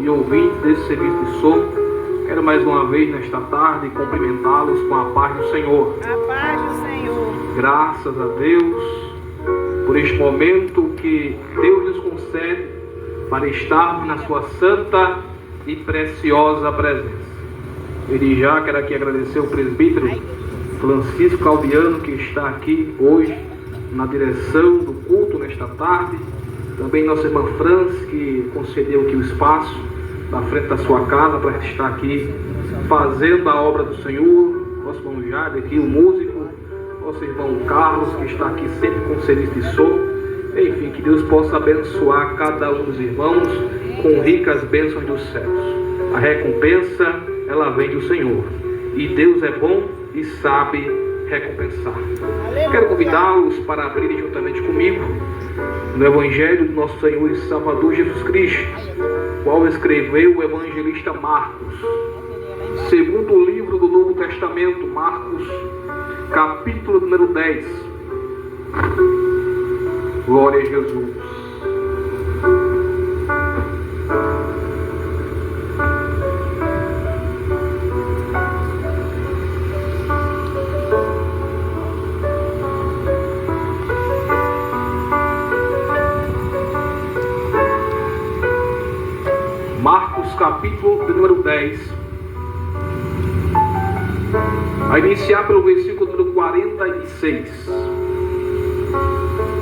e ouvintes desse serviço de som, quero mais uma vez nesta tarde cumprimentá-los com a paz do Senhor. A paz do Senhor. Graças a Deus por este momento que Deus nos concede para estarmos na sua santa e preciosa presença. Eu já quero aqui agradecer o presbítero Francisco Claudiano, que está aqui hoje na direção do culto nesta tarde. Também nossa irmã Franz, que concedeu aqui o espaço na frente da sua casa para estar aqui fazendo a obra do Senhor. Nosso irmão Jade aqui, o músico. Nosso irmão Carlos, que está aqui sempre com o serviço de som. Enfim, que Deus possa abençoar cada um dos irmãos com ricas bênçãos dos céus. A recompensa, ela vem do Senhor. E Deus é bom e sabe recompensar. Quero convidá-los para abrirem juntamente comigo no Evangelho do nosso Senhor e Salvador Jesus Cristo, qual escreveu o evangelista Marcos. Segundo livro do Novo Testamento, Marcos, capítulo número 10. Glória a Jesus. Marcos capítulo número 10. A iniciar pelo versículo número 46.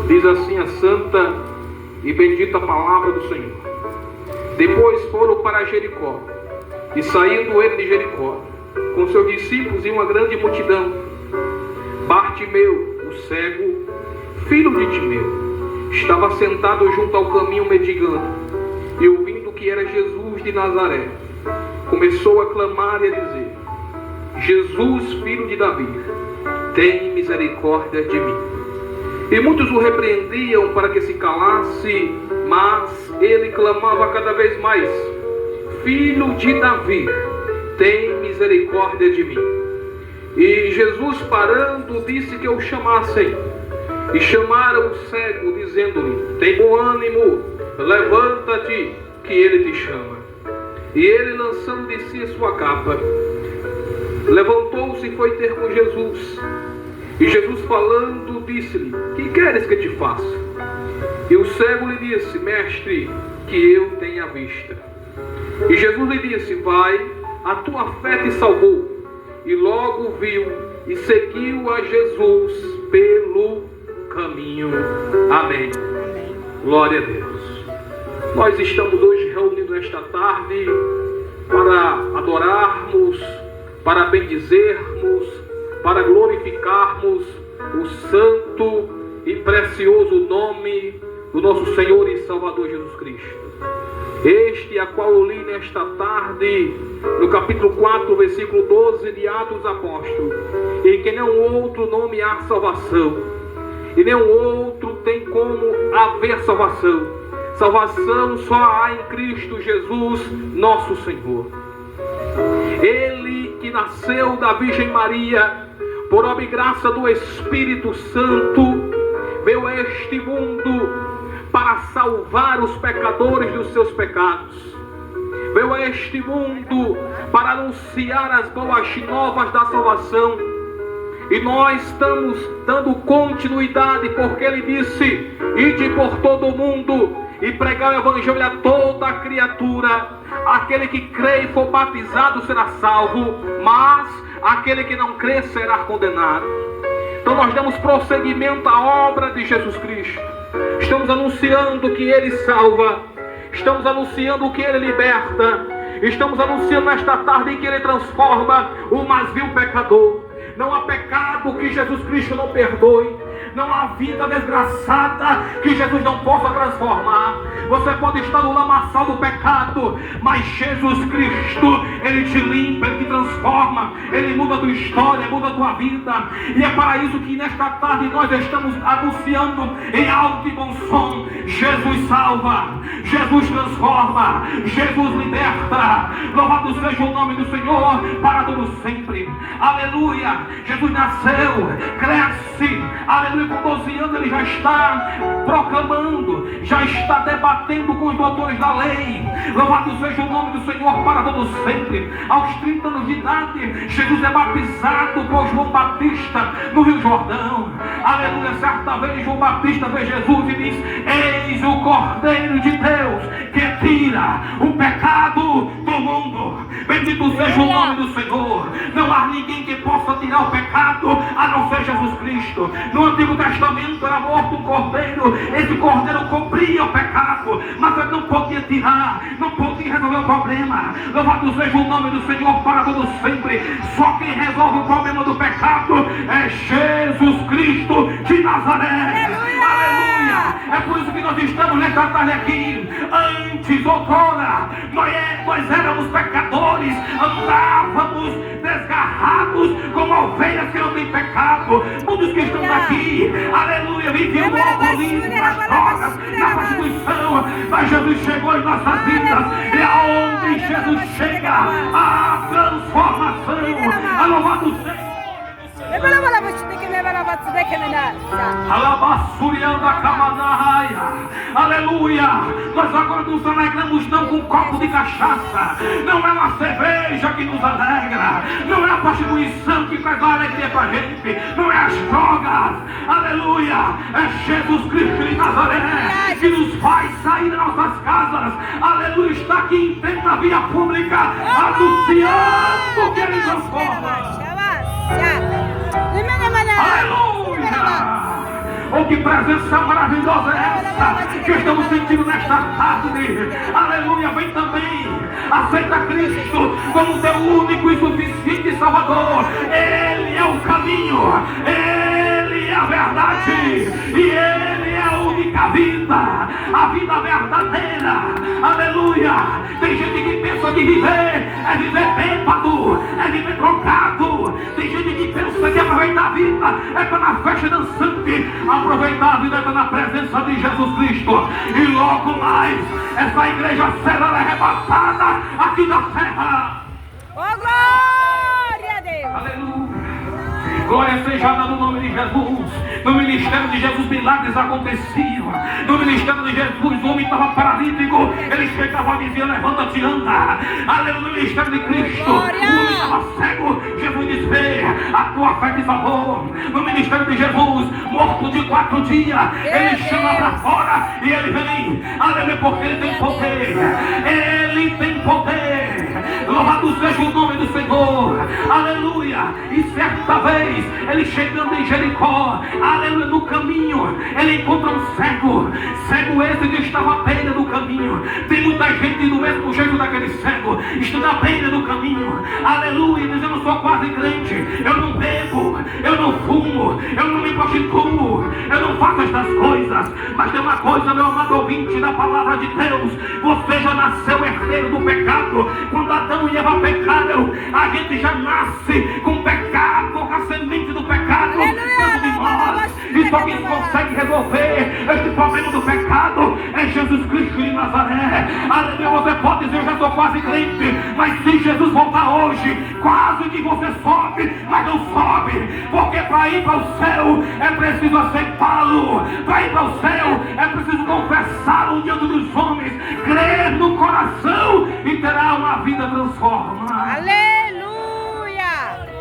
Diz assim a santa e bendita palavra do Senhor. Depois foram para Jericó, e saindo ele de Jericó, com seus discípulos e uma grande multidão, Bartimeu, o cego, filho de Timeu, estava sentado junto ao caminho mendigando, e ouvindo que era Jesus de Nazaré, começou a clamar e a dizer: Jesus, filho de Davi, tem misericórdia de mim. E muitos o repreendiam para que se calasse, mas ele clamava cada vez mais: Filho de Davi, tem misericórdia de mim. E Jesus, parando, disse que o chamassem. E chamaram o cego, dizendo-lhe: Tem bom ânimo, levanta-te, que ele te chama. E ele, lançando de si a sua capa, levantou-se e foi ter com Jesus. E Jesus, falando, disse-lhe: Que queres que te faça? E o cego lhe disse: Mestre, que eu tenha vista. E Jesus lhe disse: Vai, a tua fé te salvou. E logo viu e seguiu a Jesus pelo caminho. Amém. Amém. Glória a Deus. Nós estamos hoje reunidos nesta tarde para adorarmos, para bendizermos, para glorificarmos o santo e precioso nome do nosso Senhor e Salvador Jesus Cristo. Este a qual eu li nesta tarde, no capítulo 4, versículo 12 de Atos dos Apóstolos: em que nenhum outro nome há salvação, e nenhum outro tem como haver salvação. Salvação só há em Cristo Jesus, nosso Senhor. Ele que nasceu da Virgem Maria, por obra e graça do Espírito Santo, veio a este mundo para salvar os pecadores dos seus pecados. Veio a este mundo para anunciar as boas novas da salvação. E nós estamos dando continuidade, porque ele disse: Ide por todo o mundo e pregar o evangelho a toda criatura. Aquele que crê e for batizado será salvo, mas aquele que não crê será condenado. Então nós damos prosseguimento à obra de Jesus Cristo. Estamos anunciando que ele salva, estamos anunciando que ele liberta, estamos anunciando nesta tarde que ele transforma o mais vil pecador. Não há pecado que Jesus Cristo não perdoe. Não há vida desgraçada que Jesus não possa transformar. Você pode estar no lamaçal do pecado, mas Jesus Cristo, ele te limpa, ele te transforma, ele muda a tua história, muda a tua vida. E é para isso que nesta tarde nós estamos anunciando em alto e bom som: Jesus salva, Jesus transforma, Jesus liberta. Louvado seja o nome do Senhor para todo sempre. Aleluia. Jesus nasceu, cresce, aleluia, aleluia, com 12 anos ele já está proclamando, já está debatendo com os doutores da lei. Louvado seja o nome do Senhor para todo sempre. Aos 30 anos de idade, Jesus é batizado por João Batista no Rio Jordão. Aleluia, certa vez João Batista vê Jesus e diz: eis o Cordeiro de Deus que tira o pecado do mundo. Bendito seja o nome do Senhor. Não há ninguém que possa tirar o pecado a não ser Jesus Cristo. No Antigo Testamento era morto um cordeiro. Esse cordeiro cobria o pecado, mas ele não podia tirar, não podia resolver o problema. Louvado seja o nome do Senhor para todo sempre. Só quem resolve o problema do pecado é Jesus Cristo de Nazaré. Aleluia! É por isso que nós estamos nesta tarde aqui. Antes, outrora, nós éramos pecadores, andávamos desgarrados como ovelhas que não têm pecado. Muitos que estão aqui, aleluia, viviam no alcoolismo, nas drogas, na prostituição, mas Jesus chegou em nossas vidas, e aonde Jesus chega, a transformação. Louvado seja. Aleluia. Nós agora nos alegramos não com um copo de cachaça. Não é uma cerveja que nos alegra. Não é a prostituição que traz a alegria pra gente. Não é as drogas. Aleluia. É Jesus Cristo de Nazaré que nos faz sair das nossas casas. Aleluia. Está aqui em frente da via pública anunciando que Ele transforma. Aleluia! Oh, que presença maravilhosa é essa que estamos sentindo nesta tarde. Aleluia! Vem também, aceita Cristo como teu único e suficiente Salvador. Ele é o caminho, Ele é a verdade e Ele é a única vida, a vida verdadeira. Aleluia! Tem gente que pensa que viver é viver bêbado, é viver trocado. Tem gente que pensa que aproveitar a vida é estar na festa dançante. Aproveitar a vida é estar na presença de Jesus Cristo. E logo mais, essa igreja será arrebatada aqui na terra. Oh, glória a Deus! Aleluia! Glória seja dada no nome de Jesus. No ministério de Jesus, milagres aconteciam. No ministério de Jesus, o homem estava paralítico. Ele chegava e dizia: levanta-te, anda. Aleluia. No ministério de Cristo, o homem estava cego. Jesus diz: vê, a tua fé te salvou. No ministério de Jesus, morto de 4 dias, ele chama para fora e ele vem. Aleluia, porque ele tem poder. Ele tem poder. Louvado seja o nome do Senhor. Aleluia. E certa vez, ele chegando em Jericó, aleluia, no caminho, ele encontra um cego. Cego esse que estava à beira do caminho. Tem muita gente do mesmo jeito daquele cego, está na beira do caminho, aleluia, dizendo: eu sou quase crente, eu não bebo, eu não fumo, eu não me prostituo, eu não faço estas coisas. Mas tem uma coisa, meu amado ouvinte da palavra de Deus: você já nasceu herdeiro do pecado. Quando Adão e Eva pecaram, a gente já nasce com pecado, com a semente do pecado dentro de nós. E só quem consegue resolver este problema do pecado é Jesus Cristo de Nazaré. Aleluia. Você pode dizer: eu já sou quase crente, mas se Jesus voltar hoje, quase que você sobe, mas não sobe, porque para ir para o céu é preciso aceitá-lo. Para ir para o céu é preciso confessá-lo diante dos homens, crer no coração e terá uma vida transformada. Aleluia!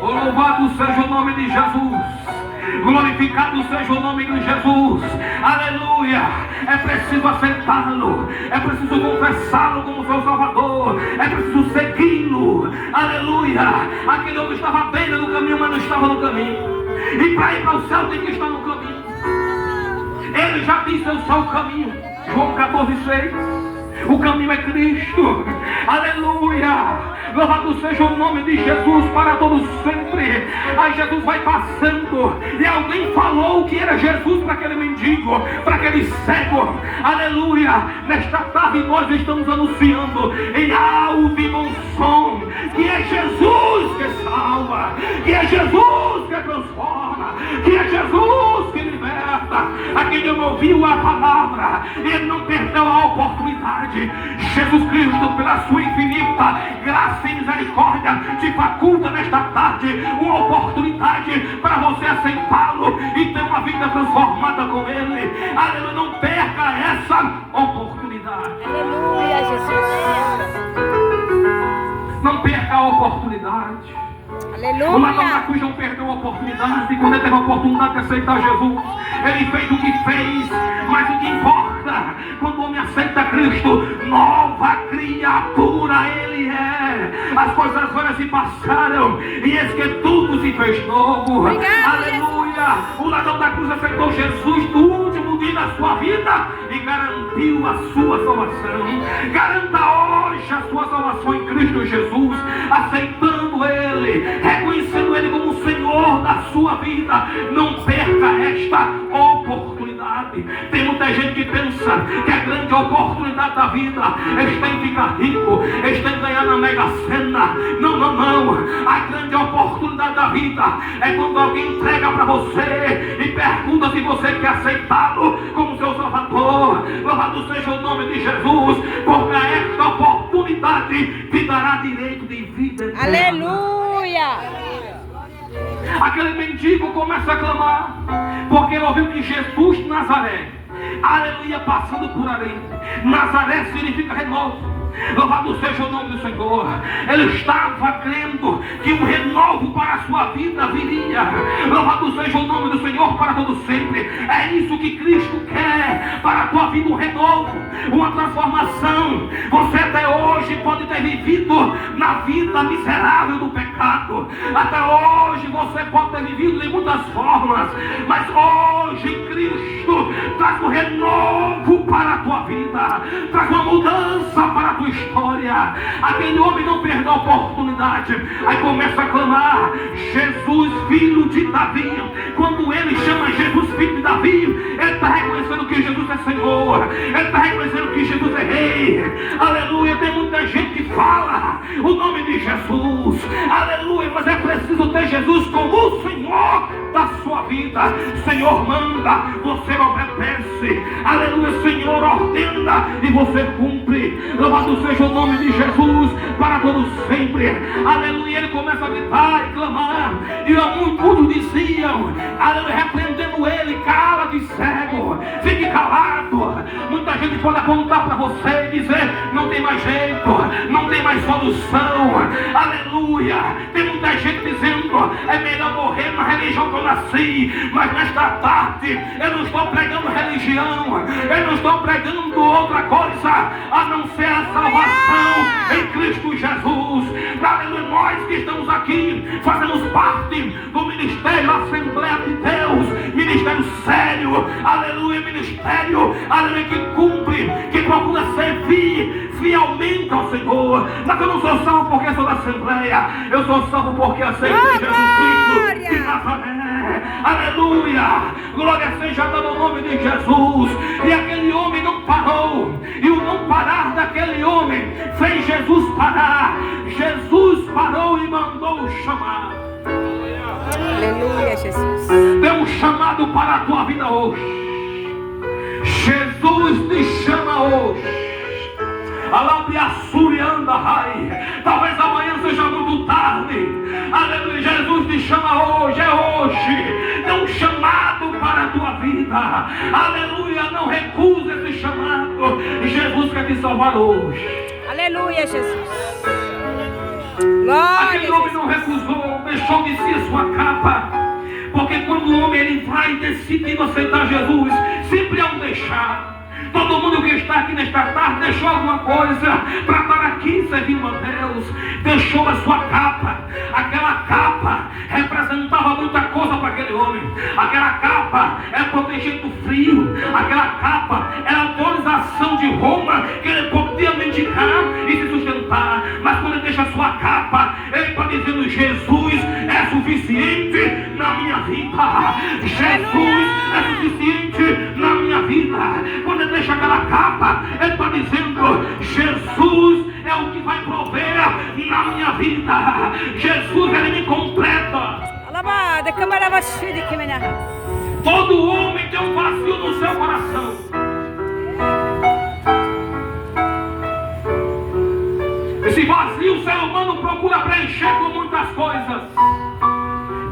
Louvado seja o nome de Jesus. Glorificado seja o nome de Jesus. Aleluia. É preciso aceitá-lo, é preciso confessá-lo como seu Salvador, é preciso segui-lo. Aleluia. Aquele homem estava à beira do caminho, mas não estava no caminho. E para ir para o céu tem que estar no caminho. Ele já disse: eu sou o caminho. João 14,6. O caminho é Cristo. Aleluia. Louvado seja o nome de Jesus para todos sempre. Aí Jesus vai passando e alguém falou que era Jesus para aquele mendigo, para aquele cego. Aleluia. Nesta tarde nós estamos anunciando em alto e bom som que é Jesus que salva, que é Jesus que transforma, que é Jesus que liberta, aquele homem ouviu a palavra, ele não perdeu a oportunidade. Jesus Cristo, pela sua infinita graça e misericórdia, te faculta nesta tarde uma oportunidade para você aceitá-lo e ter uma vida transformada com ele. Aleluia, não perca essa oportunidade. Aleluia, Jesus. Não perca a oportunidade. O ladrão da cruz não perdeu a oportunidade. Quando ele teve a oportunidade de aceitar Jesus, ele fez o que fez. Mas o que importa, quando o homem aceita Cristo, nova criatura ele é. As coisas velhas se passaram e eis que tudo se fez novo. Aleluia. O ladrão da cruz aceitou Jesus no último dia da sua vida e garantiu a sua salvação. Garanta hoje a sua salvação em Cristo Jesus, aceitando ele, reconhecendo ele como o Senhor da sua vida. Não perca esta oportunidade. Tem muita gente que pensa que a grande oportunidade da vida está em ficar rico, está em ganhar na Mega Sena. Não, não, não. A grande oportunidade da vida é quando alguém entrega para você e pergunta se você quer aceitá-lo como seu Salvador. Louvado seja o nome de Jesus, porque esta oportunidade te dará direito de vida eterna. Aleluia. Aquele mendigo começa a clamar, porque ele ouviu que Jesus de Nazaré, aleluia, passando por ali. Nazaré significa renovo. Louvado seja o nome do Senhor. Ele estava crendo que um renovo para a sua vida viria. Louvado seja o nome do Senhor para todo sempre. É isso que Cristo quer para a tua vida, um renovo, uma transformação. Você até hoje pode ter vivido na vida miserável do pecado. Até hoje você pode ter vivido de muitas formas, mas hoje Cristo traz um renovo para a tua vida, traz uma mudança para a tua história. Aquele homem não perdeu a oportunidade. Aí começa a clamar: Jesus, filho de Davi. Quando ele chama Jesus, filho de Davi, ele está reconhecendo que Jesus é Senhor, ele está reconhecendo que Jesus é Rei. Aleluia. Tem muita gente que fala o nome de Jesus, aleluia, mas é preciso ter Jesus como o Senhor da sua vida. Senhor manda, você obedece. Aleluia. Senhor ordena e você cumpre. Louvado seja o nome de Jesus para todos sempre. Aleluia. Ele começa a gritar e clamar, e muitos diziam, aleluia, repreendendo ele: cala-te, cego, fique calado. Muita gente pode apontar para você e dizer: não tem mais jeito, não tem mais solução. Aleluia. Tem muita gente dizendo: é melhor morrer na religião que eu nasci. Mas nesta tarde eu não estou pregando religião, eu não estou pregando outra coisa a não ser a salvação em Cristo Jesus. Aleluia. Nós que estamos aqui fazemos parte do ministério Assembleia de Deus, ministério sério, aleluia, ministério, aleluia, que cumpre, que procura servir fielmente ao Senhor. Mas eu não sou salvo porque sou da Assembleia, eu sou salvo porque aceitei Jesus Cristo de Nazaré. Aleluia. Glória seja dada ao nome de Jesus. E aquele homem não parou, e o não parar daquele homem fez Jesus parar. Jesus parou e mandou chamar. Aleluia, Jesus. Deu um chamado para a tua vida hoje. Jesus te chama hoje. Talvez amanhã seja muito tarde. Aleluia. Jesus te chama hoje. É hoje. Dê um chamado para a tua vida. Aleluia. Não recusa esse chamado. Jesus quer te salvar hoje. Aleluia, Jesus. Glória. Aquele homem não recusou, deixou de si a sua capa. Porque quando o homem ele vai decidindo aceitar Jesus, sempre há um deixar. Todo mundo que está aqui nesta tarde deixou alguma coisa para estar aqui servindo a Deus. Deixou a sua capa. Aquela capa representava muita coisa para aquele homem. Aquela capa era protegido do frio. Aquela capa era a autorização de Roma que ele podia mendigar e se sustentar. Mas quando ele deixa a sua capa, ele está dizendo: Jesus é suficiente na minha vida. Jesus é suficiente na minha vida. Quando ele deixa aquela capa, ele está dizendo: Jesus é o que vai prover na minha vida. Jesus, ele me completa. Todo homem tem um vazio no seu coração. Esse vazio o ser humano procura preencher com muitas coisas.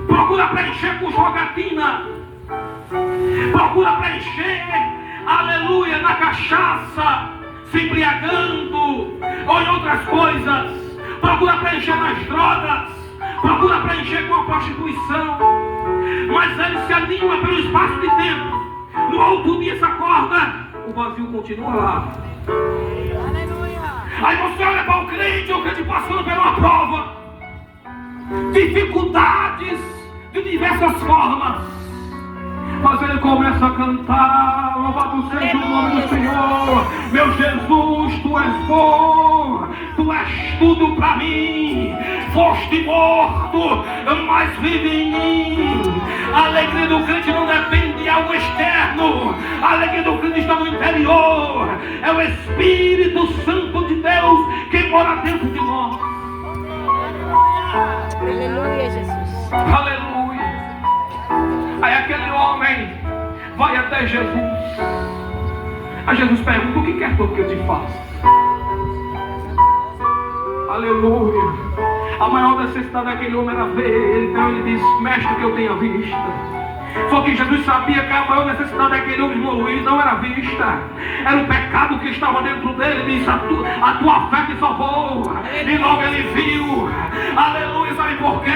Procura preencher com jogatina. Procura preencher, aleluia, na cachaça, se embriagando, ou em outras coisas. Procura preencher nas drogas. Procura preencher com a prostituição. Mas ele se anima pelo espaço de tempo. No outro dia se acorda, o vazio continua lá. Aí você olha para o crente passando por uma prova, dificuldades de diversas formas. Mas ele começa a cantar, louvado seja o nome do Senhor. Meu Jesus, tu és bom, tu és tudo para mim. Foste morto, mas vive em mim. A alegria do crente não depende de algo externo. A alegria do crente está no interior. É o Espírito Santo de Deus que mora dentro de nós. Aleluia, Jesus. Aleluia. Aí aquele homem vai até Jesus. Aí Jesus pergunta: o que quer tu que eu te faça? Aleluia. A maior necessidade daquele homem era ver ele. Então ele diz: mestre, que eu tenha vista. Só que Jesus sabia que a maior necessidade daquele homem, irmão Luiz, não era vista. Era o pecado que estava dentro dele. Ele disse: a tua fé te salvou. E logo ele viu. Aleluia. Sabe por quê?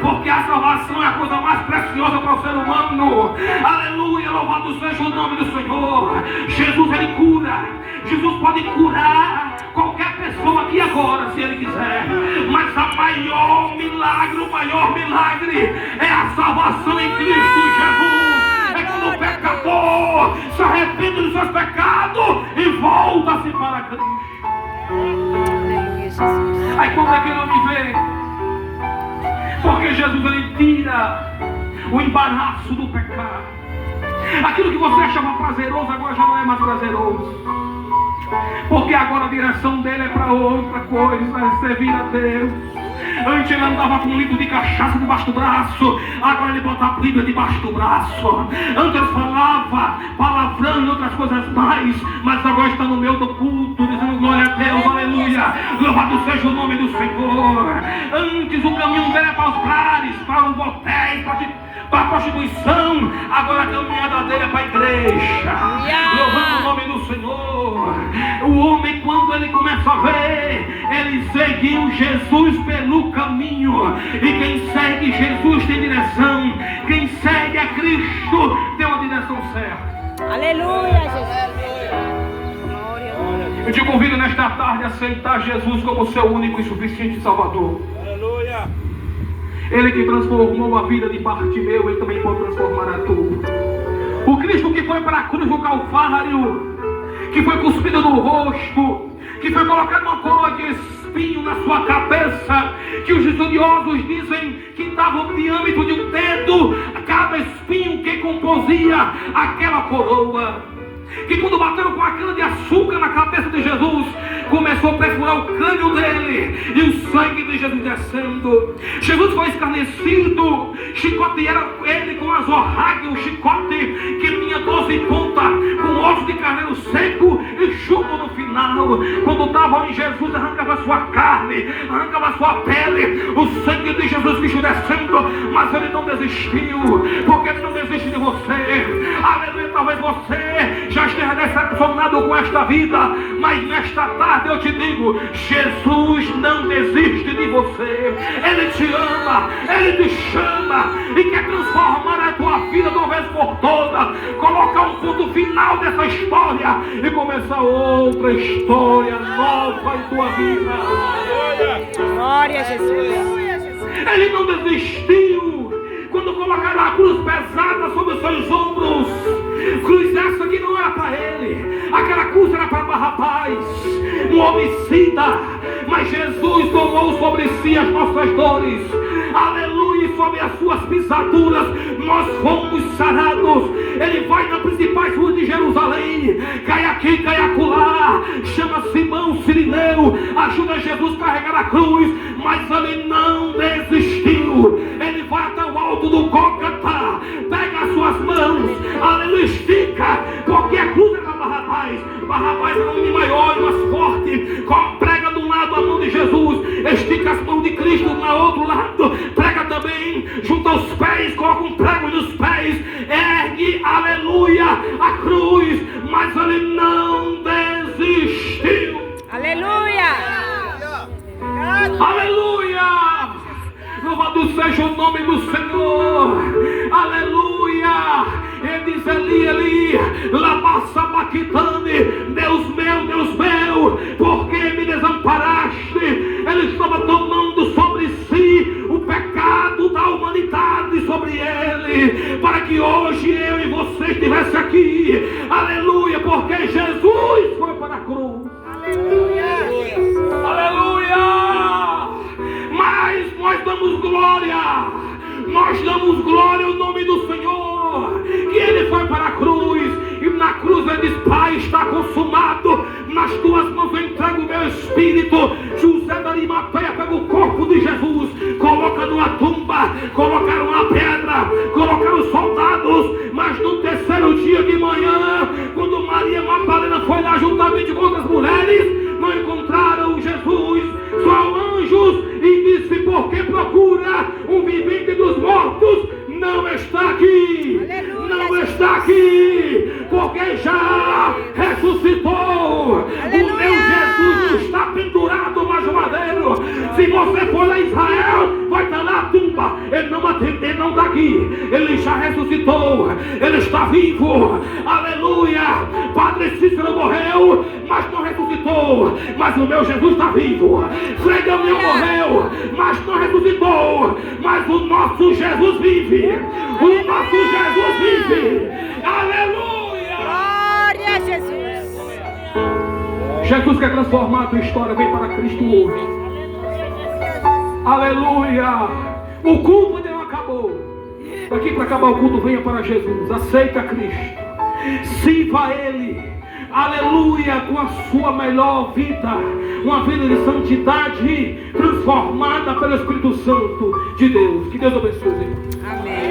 Porque a salvação é a coisa mais preciosa para o ser humano. Aleluia. Louvado seja o nome do Senhor. Jesus, ele cura. Jesus pode curar qualquer pessoa aqui agora, se ele quiser. Mas o maior milagre é a salvação em Cristo Jesus. É quando o pecador se arrepende dos seus pecados e volta-se para Cristo. Aleluia, Jesus. Aí quando aquele homem vê, porque Jesus ele tira o embaraço do pecado. Aquilo que você achava prazeroso agora já não é mais prazeroso. Porque agora a direção dele é para outra coisa, é servir a Deus. Antes ele andava com um litro de cachaça debaixo do braço, agora ele bota a Bíblia debaixo do braço. Antes ele falava palavrão e outras coisas mais, mas agora está no meio do culto, dizendo glória a Deus, aleluia, louvado seja o nome do Senhor. Antes o caminho dele é para os bares, para os motéis, para a prostituição, agora a caminhada dele é para a igreja. Louvando o nome do Senhor. O homem, quando ele começa a ver, ele seguiu Jesus pelo caminho. E quem segue Jesus tem direção. Quem segue a Cristo tem uma direção certa. Aleluia, Jesus. Glória, glória. Eu te convido nesta tarde a aceitar Jesus como seu único e suficiente Salvador. Aleluia. Ele que transformou a vida de Bartimeu, ele também pode transformar a tua. O Cristo que foi para a cruz do Calvário, que foi cuspido no rosto, que foi colocado uma coroa de espinho na sua cabeça, que os estudiosos dizem que dava o diâmetro de um dedo a cada espinho que composia aquela coroa. Que quando bateram com a cana de açúcar na cabeça de Jesus, começou a perfurar o crânio dele e o sangue de Jesus descendo. Jesus foi escarnecido, chicotearam ele com azorrague, um chicote que tinha 12 pontas, com osso de carneiro seco e chumbo no final. Quando davam em Jesus, arrancava sua carne, arrancava sua pele, o sangue de Jesus bicho descendo, mas ele não desistiu, porque ele não desiste de você. Aleluia. Talvez você já esteja decepcionado com esta vida, mas nesta tarde eu te digo, Jesus não desiste de você. Ele te ama, ele te chama e quer transformar a tua vida de uma vez por todas, colocar um ponto final dessa história e começar outra história nova em tua vida. Glória a Jesus. Ele não desistiu quando colocaram a cruz pesada sobre os seus ombros. Cruz essa que não era para ele, aquela cruz era para Barrabás, um homicida, mas Jesus tomou sobre si as nossas dores. Aleluia, sobre as suas pisaduras nós fomos sarados. Ele vai nas principais ruas de Jerusalém, cai aqui, cai acolá, chama Simão Sirineu, ajuda Jesus a carregar a cruz, mas ele não desistiu. Ele vai até o alto do Gólgota, pega as suas mãos mãos, aleluia, estica, porque a cruz era Barrabás. Barrabás era um homem maior e mais forte. Prega de um lado a mão de Jesus, estica as mãos de Cristo do outro lado, prega também, junta os pés, coloca um prego nos pés, ergue, aleluia, a cruz, mas ele não desistiu. Aleluia. Aleluia! Louvado seja o nome do Senhor. Aleluia! Ele diz: Eli, Eli, lama sabachthani, Deus meu, por que me desamparaste? Ele estava tomando sobre si o pecado da humanidade, sobre ele, para que hoje eu e você estivesse aqui. Aleluia! Porque Jesus foi para a cruz. Aleluia! Mas nós damos glória ao nome do Senhor, que ele foi para a cruz, e na cruz ele diz: Pai, está consumado, nas tuas mãos eu entrego o meu espírito. José da Arimateia pega o corpo de Jesus, coloca numa tumba, colocaram uma pedra, colocaram os soldados, mas no terceiro dia de manhã, quando Maria Madalena foi lá juntamente com outras mulheres, não encontraram Jesus, só anjos, e disse: por que procura um vivente dos mortos? Não está aqui, não está aqui, porque já ressuscitou. Aleluia. O meu Jesus não está pendurado no madeiro. Se você for a Israel, vai estar na tumba. Ele não está aqui, ele já ressuscitou, ele está vivo. Aleluia. Padre Cícero morreu, mas não ressuscitou, mas o meu Jesus está vivo. Frei Daniel morreu, mas não ressuscitou, mas o nosso Jesus vive. O nosso Jesus vive. Aleluia. Glória a Jesus. Jesus quer transformar a tua história. Vem para Cristo hoje. Aleluia. O culto ainda não acabou. Daqui para acabar o culto, venha para Jesus. Aceita Cristo, sirva a Ele. Aleluia, com a sua melhor vida, uma vida de santidade transformada pelo Espírito Santo de Deus. Que Deus abençoe. Amém.